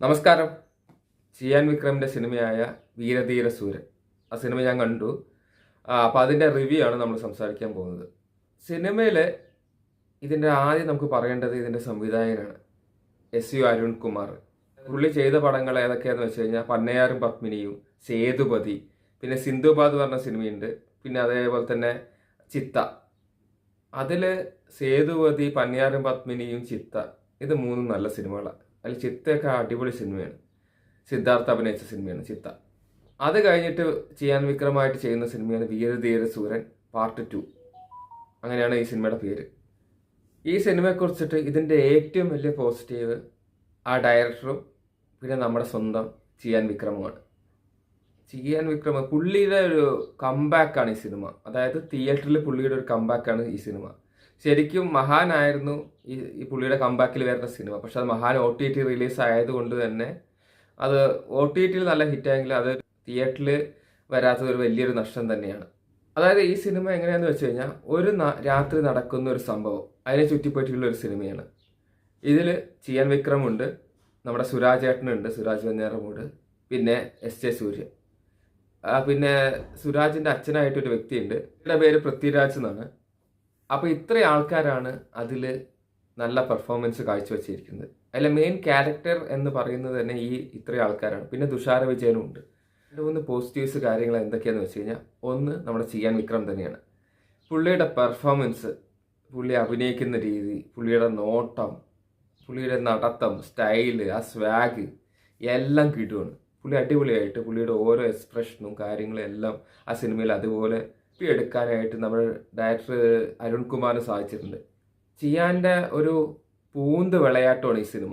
നമസ്കാരം. ചിയാൻ വിക്രമിൻ്റെ സിനിമയായ വീരധീര സൂരൻ, ആ സിനിമ ഞാൻ കണ്ടു. അപ്പോൾ അതിൻ്റെ റിവ്യൂ ആണ് നമ്മൾ സംസാരിക്കാൻ പോകുന്നത്. സിനിമയിൽ ഇതിൻ്റെ ആദ്യം നമുക്ക് പറയേണ്ടത് ഇതിൻ്റെ സംവിധായകനാണ്, SU അരുൺകുമാർ. പുള്ളി ചെയ്ത പടങ്ങൾ ഏതൊക്കെയാണെന്ന് വെച്ച് കഴിഞ്ഞാൽ പന്നയാറും പത്മിനിയും, സേതുപതി, പിന്നെ സിന്ധുബാദ് പറഞ്ഞ സിനിമയുണ്ട്, പിന്നെ അതേപോലെ തന്നെ ചിത്ത. അതിൽ സേതുപതി, പന്നയാറും പത്മിനിയും, ചിത്ത, ഇത് മൂന്നും നല്ല സിനിമകളാണ്. അതിൽ ചിത്തയൊക്കെ അടിപൊളി സിനിമയാണ്. സിദ്ധാർത്ഥ അഭിനയിച്ച സിനിമയാണ് ചിത്ത. അത് കഴിഞ്ഞിട്ട് ചിയാൻ വിക്രമായിട്ട് ചെയ്യുന്ന സിനിമയാണ് വീരധീര സൂരൻ പാർട്ട് 2. അങ്ങനെയാണ് ഈ സിനിമയുടെ പേര്. ഈ സിനിമയെക്കുറിച്ചിട്ട് ഇതിൻ്റെ ഏറ്റവും വലിയ പോസിറ്റീവ് ആ ഡയറക്ടറും പിന്നെ നമ്മുടെ സ്വന്തം ചിയാൻ വിക്രമുമാണ്. ചിയാൻ വിക്രം പുള്ളിയുടെ ഒരു കംബാക്കാണ് ഈ സിനിമ. അതായത് തിയേറ്ററിൽ പുള്ളിയുടെ ഒരു കംബാക്കാണ് ഈ സിനിമ. ശരിക്കും മഹാനായിരുന്നു ഈ പുള്ളിയുടെ കംബാക്കിൽ വരുന്ന സിനിമ. പക്ഷെ അത് മഹാൻ OTT റിലീസ് ആയതുകൊണ്ട് തന്നെ അത് OTTയിൽ നല്ല ഹിറ്റായെങ്കിൽ അത് തിയേറ്ററിൽ വരാത്തത് ഒരു വലിയൊരു നഷ്ടം തന്നെയാണ്. അതായത് ഈ സിനിമ എങ്ങനെയാണെന്ന് വെച്ച് കഴിഞ്ഞാൽ ഒരു രാത്രി നടക്കുന്ന ഒരു സംഭവം അതിനെ ചുറ്റിപ്പറ്റിയുള്ള ഒരു സിനിമയാണ്. ഇതിൽ ചിയാൻ വിക്രമുണ്ട്, നമ്മുടെ സുരാജ് ഏട്ടനുണ്ട്, സുരാജ് വെഞ്ഞാറമൂട്, പിന്നെ SJ സൂര്യ, പിന്നെ സുരാജിൻ്റെ അച്ഛനായിട്ടൊരു വ്യക്തിയുണ്ട്, ഇതിൻ്റെ പേര് പൃഥ്വിരാജ് എന്നാണ്. അപ്പോൾ ഇത്രയും ആൾക്കാരാണ് അതിൽ നല്ല പെർഫോമൻസ് കാഴ്ചവെച്ചിരിക്കുന്നത്. അതിലെ മെയിൻ ക്യാരക്ടർ എന്ന് പറയുന്നത് തന്നെ ഇത്രയും ആൾക്കാരാണ്. പിന്നെ തുഷാര വിജയനും ഉണ്ട്. 2-3 പോസിറ്റീവ്സ് കാര്യങ്ങൾ എന്തൊക്കെയാണെന്ന് വെച്ച് കഴിഞ്ഞാൽ, ഒന്ന് നമ്മുടെ ചിയാൻ വിക്രം തന്നെയാണ്. പുള്ളിയുടെ പെർഫോമൻസ്, പുള്ളി അഭിനയിക്കുന്ന രീതി, പുള്ളിയുടെ നോട്ടം, പുള്ളിയുടെ നടത്തം, സ്റ്റൈല്, ആ സ്വാഗ് എല്ലാം കിട്ടുവാണ്. പുള്ളി അടിപൊളിയായിട്ട് പുള്ളിയുടെ ഓരോ എക്സ്പ്രഷനും കാര്യങ്ങളും എല്ലാം ആ സിനിമയിൽ അതുപോലെ എടുക്കാനായിട്ട് നമ്മുടെ ഡയറക്ടർ അരുൺകുമാറിന് സാധിച്ചിട്ടുണ്ട്. ചിയാൻ്റെ ഒരു പൂന്ത് വിളയാട്ടമാണ് ഈ സിനിമ.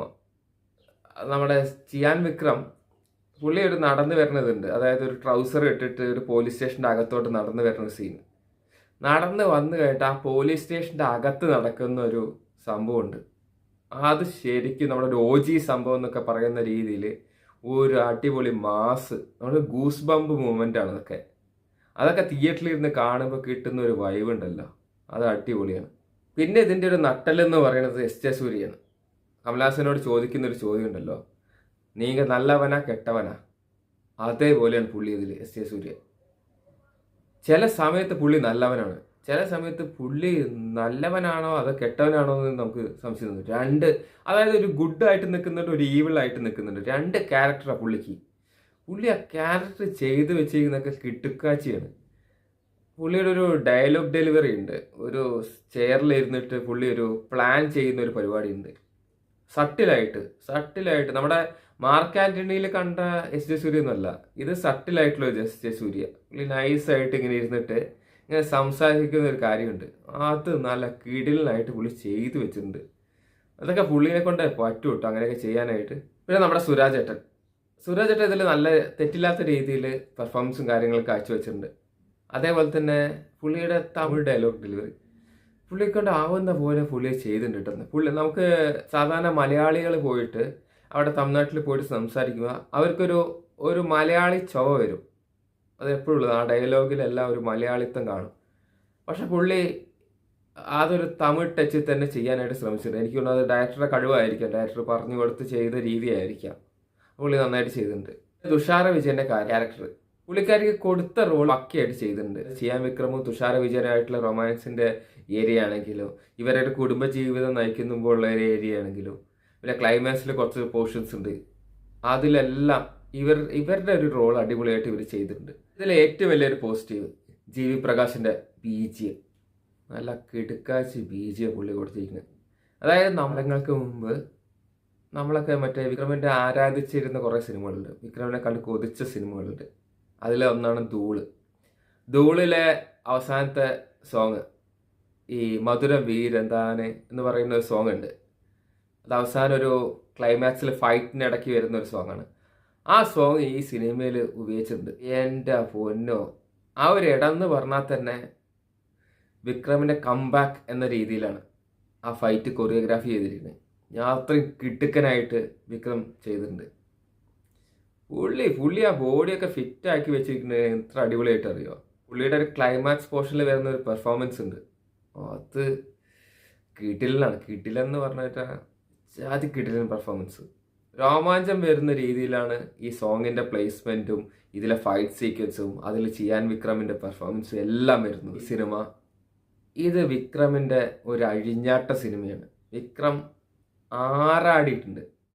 നമ്മുടെ ചിയാൻ വിക്രം പുള്ളി ഒരു നടന്നു വരുന്നതുണ്ട്. അതായത് ഒരു ട്രൗസർ ഇട്ടിട്ട് ഒരു പോലീസ് സ്റ്റേഷൻ്റെ അകത്തോട്ട് നടന്നു വരുന്ന സീൻ. നടന്ന് വന്നു കഴിഞ്ഞിട്ട് ആ പോലീസ് സ്റ്റേഷൻ്റെ അകത്ത് നടക്കുന്ന ഒരു സംഭവമുണ്ട്. അത് ശരിക്കും നമ്മുടെ ഒരു OG സംഭവം എന്നൊക്കെ പറയുന്ന രീതിയിൽ ഒരു അടിപൊളി മാസ്, നമ്മുടെ ഗൂസ് ബംപ് മൂവ്മെൻ്റ് ആണ് അതൊക്കെ. അതൊക്കെ തിയേറ്ററിൽ ഇരുന്ന് കാണുമ്പോൾ കിട്ടുന്ന ഒരു വൈബ് ഉണ്ടല്ലോ, അത് അടിപൊളിയാണ്. പിന്നെ ഇതിൻ്റെ ഒരു നട്ടലെന്ന് പറയുന്നത് SJ സൂര്യയാണ്. കമലഹാസനോട് ചോദിക്കുന്ന ഒരു ചോദ്യം ഉണ്ടല്ലോ, നീങ്ക നല്ലവനാ കെട്ടവനാ, അതേപോലെയാണ് പുള്ളി ഇതിൽ SJ സൂര്യ. ചില സമയത്ത് പുള്ളി നല്ലവനാണ്, ചില സമയത്ത് പുള്ളി നല്ലവനാണോ അതോ കെട്ടവനാണോ എന്ന് നമുക്ക് സംശയം തോന്നും. അതായത് ഒരു ഗുഡ് ആയിട്ട് നിൽക്കുന്നുണ്ട്, ഒരു ഈവിൾ ആയിട്ട് നിൽക്കുന്നുണ്ട്. 2 ക്യാരക്ടറാണ് പുള്ളിക്ക്. പുള്ളി ആ ക്യാരക്ടർ ചെയ്ത് വെച്ചിരിക്കുന്നതൊക്കെ കിട്ടുക്കാച്ചിയാണ്. പുള്ളിയുടെ ഒരു ഡയലോഗ് ഡെലിവറി ഉണ്ട്. ഒരു ചെയറിലിരുന്നിട്ട് പുള്ളി ഒരു പ്ലാൻ ചെയ്യുന്ന ഒരു പരിപാടി ഉണ്ട്. സട്ടിലായിട്ട് നമ്മുടെ മാർക്ക് ആന്റണിയിൽ കണ്ട SJ സൂര്യ എന്നല്ല, ഇത് സട്ടിലായിട്ടുള്ള ഒരു SJ സൂര്യ. പുള്ളി നൈസായിട്ട് ഇങ്ങനെ ഇരുന്നിട്ട് ഇങ്ങനെ സംസാരിക്കുന്ന ഒരു കാര്യമുണ്ട്. അത് നല്ല കിടിലനായിട്ട് പുള്ളി ചെയ്തു വെച്ചിട്ടുണ്ട്. അതൊക്കെ പുള്ളിനെ കൊണ്ട് പറ്റൂ കേട്ടോ അങ്ങനെയൊക്കെ ചെയ്യാനായിട്ട്. പിന്നെ നമ്മുടെ സുരാജ് ഏട്ടൻ ഇതിൽ നല്ല തെറ്റില്ലാത്ത രീതിയിൽ പെർഫോമൻസും കാര്യങ്ങളും കാഴ്ചവെച്ചിട്ടുണ്ട്. അതേപോലെ തന്നെ പുള്ളിയുടെ തമിഴ് ഡയലോഗ് ഡെലിവറി പുള്ളിക്കൊണ്ട് ആവുന്ന പോലെ പുള്ളി ചെയ്തിട്ടുണ്ട് കേട്ടോ. പുള്ളി നമുക്ക് സാധാരണ മലയാളികൾ പോയിട്ട് അവിടെ തമിഴ്നാട്ടിൽ പോയിട്ട് സംസാരിക്കുക, അവർക്കൊരു മലയാളി ചൊവ വരും. അത് എപ്പോഴും ഉള്ളത്, ആ ഡയലോഗിലെല്ലാം ഒരു മലയാളിത്തം കാണും. പക്ഷെ പുള്ളി അതൊരു തമിഴ് ടച്ചിൽ തന്നെ ചെയ്യാനായിട്ട് ശ്രമിച്ചിട്ടുണ്ട്. എനിക്ക് തോന്നുന്നത് ഡയറക്ടറുടെ കഴിവായിരിക്കാം, ഡയറക്ടർ പറഞ്ഞു കൊടുത്ത് ചെയ്ത രീതിയായിരിക്കാം. പുള്ളി നന്നായിട്ട് ചെയ്തിട്ടുണ്ട്. തുഷാര വിജയന്റെ ക്യാരക്ടർ പുള്ളിക്കാരിക്ക് കൊടുത്ത റോൾ പക്കയായിട്ട് ചെയ്തിട്ടുണ്ട്. ചിയാൻ വിക്രമും തുഷാര വിജയനായിട്ടുള്ള റൊമാൻസിന്റെ ഏരിയ ആണെങ്കിലും, ഇവരുടെ കുടുംബജീവിതം നയിക്കുമ്പോൾ ഉള്ള ഒരു ഏരിയ ആണെങ്കിലും, പിന്നെ ക്ലൈമാക്സിൽ കുറച്ച് പോർഷൻസ് ഉണ്ട്. അതിലെല്ലാം ഇവരുടെ ഒരു റോൾ അടിപൊളിയായിട്ട് ഇവർ ചെയ്തിട്ടുണ്ട്. ഇതിൽ ഏറ്റവും വലിയൊരു പോസിറ്റീവ് GV പ്രകാശിന്റെ BGM. നല്ല കിടുക്കാച്ചി BGM പുള്ളി കൊടുത്തിരിക്കുന്നത്. അതായത് നമ്മൾക്ക് മുമ്പ് നമ്മളൊക്കെ മറ്റേ വിക്രമിൻ്റെ ആരാധിച്ചിരുന്ന കുറേ സിനിമകളുണ്ട്, വിക്രമിനെ കണ്ട് കൊതിച്ച സിനിമകളുണ്ട്. അതിലൊന്നാണ് ധൂളിലെ അവസാനത്തെ സോങ്, ഈ മധുര വീരെന്താണ് എന്ന് പറയുന്ന ഒരു സോങ് ഉണ്ട്. അത് അവസാനം ഒരു ക്ലൈമാക്സിൽ ഫൈറ്റിനിടയ്ക്ക് വരുന്ന ഒരു സോങ്ങാണ്. ആ സോങ് ഈ സിനിമയിൽ ഉപയോഗിച്ചിട്ടുണ്ട്. എൻ്റെ പൊന്നോ, ആ ഒരു ഇടം എന്ന് പറഞ്ഞാൽ തന്നെ വിക്രമിൻ്റെ കംബാക്ക് എന്ന രീതിയിലാണ് ആ ഫൈറ്റ് കൊറിയോഗ്രാഫി ചെയ്തിരിക്കുന്നത്. ഞാൻ അത്രയും കിടുക്കനായിട്ട് വിക്രം ചെയ്തിട്ടുണ്ട്. പുള്ളി ആ ബോഡിയൊക്കെ ഫിറ്റ് ആക്കി വെച്ചിരിക്കുന്നത് എത്ര അടിപൊളിയായിട്ട് അറിയോ. പുള്ളിയുടെ ഒരു ക്ലൈമാക്സ് പോർഷനിൽ വരുന്ന ഒരു പെർഫോമൻസ് ഉണ്ട്, അത് കിടിലനാണ്. കിടിലൻ പറഞ്ഞിട്ട് ജാതി കിടിലൻ പെർഫോമൻസ്. രോമാഞ്ചം വരുന്ന രീതിയിലാണ് ഈ സോങ്ങിന്റെ പ്ലേസ്മെന്റും ഇതിലെ ഫൈറ്റ് സീക്വൻസും അതിൽ ചിയാൻ വിക്രമിന്റെ പെർഫോമൻസും എല്ലാം വരുന്നത് സിനിമ. ഇത് വിക്രമിന്റെ ഒരു അഴിഞ്ഞാട്ട സിനിമയാണ്. വിക്രം ആറാടിയിട്ടുണ്ട്.